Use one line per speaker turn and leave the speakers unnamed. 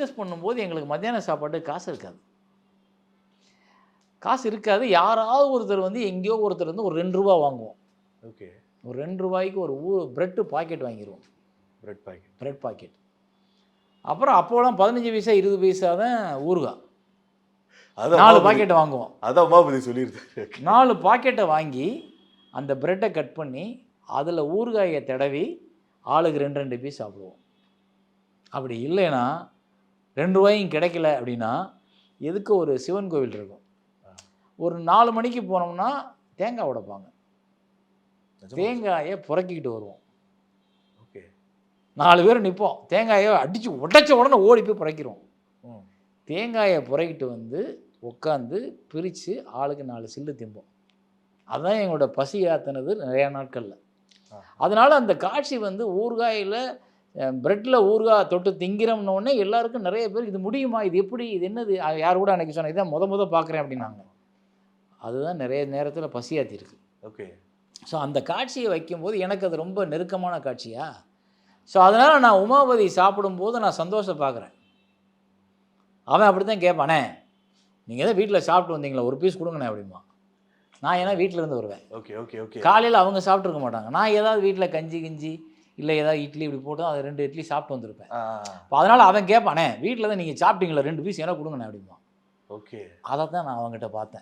Discuss பண்ணும்போது எங்களுக்கு மத்தியான சாப்பாட்டுக்கு காசு இருக்காது. யாராவது ஒருத்தர் வந்து எங்கேயோ ஒருத்தர் வந்து ஒரு ரூ. 2 வாங்குவோம்.
ஓகே.
ஒரு ரூ. 2க்கு ஒரு பிரெட் பாக்கெட் வாங்கிடுவோம். Bread packet. அப்புறம் அப்போலாம் 15 பைசா 20 பைசா தான் ஊறுகாய். 4 பாக்கெட்டை வாங்குவோம்.
அதான் உமாபதி சொல்லியிருந்தாரு.
4 பாக்கெட்டை வாங்கி அந்த பிரெட்டை கட் பண்ணி அதில் ஊறுகாயை தடவி ஆளுக்கு 2 பீஸ் சாப்பிடுவோம். அப்படி இல்லைன்னா ரூ. 2 கிடைக்கல அப்படின்னா எதுக்கு ஒரு சிவன் கோவில் இருக்கும். ஒரு 4 மணிக்கு போனோம்னா தேங்காய் உடைப்பாங்க. தேங்காயை புறக்கிக்கிட்டு வருவோம்.
ஓகே.
4 பேர் நிற்போம். தேங்காயை அடித்து உடைச்ச உடனே ஓடி போய் புறக்கிறோம். தேங்காயை புறக்கிட்டு வந்து உட்காந்து பிரித்து ஆளுக்கு 4 சில்லு திம்போம். அதுதான் எங்களோட பசி ஆத்தினது நிறையா நாட்களில். அதனால் அந்த காட்சி வந்து ஊறுகாயில் ப்ரெட்டில் ஊறுகாய் தொட்டு திங்கிறோம்னோடனே எல்லாருக்கும் நிறைய பேர் இது முடியுமா, இது எப்படி, இது என்னது, யார் கூட அன்றைக்கி சொன்னேன் இதான் முத பார்க்குறேன் அப்படின்னாங்க. அதுதான் நிறைய நேரத்தில் பசியாத்திருக்கு.
ஓகே.
ஸோ அந்த காட்சியை வைக்கும்போது எனக்கு அது ரொம்ப நெருக்கமான காட்சியா. ஸோ அதனால் நான் உமாபதி சாப்பிடும்போது நான் சந்தோஷம் பார்க்குறேன். அவன் அப்படி தான் கேட்பானே, நீங்கள் எதாவது வீட்டில் சாப்பிட்டு வந்தீங்களா, ஒரு பீஸ் கொடுங்கண்ணே அப்படிமா. நான் ஏன்னா வீட்டிலேருந்து வருவேன்.
Okay okay okay.
காலையில் அவங்க சாப்பிட்ருக்க மாட்டாங்க. நான் ஏதாவது வீட்டில் கஞ்சி இல்லை ஏதாவது இட்லி இப்படி போட்டு அது 2 இட்லி சாப்பிட்டு வந்திருப்பேன். இப்போ அதனால் அவன் கேட்பானே, வீட்டில் தான் நீங்கள் சாப்பிட்டீங்களா 2 பீஸ் எனக்கு கொடுங்கண்ணே அப்படிமா.
ஓகே.
அதை தான் நான் அவங்ககிட்ட பார்த்தேன்.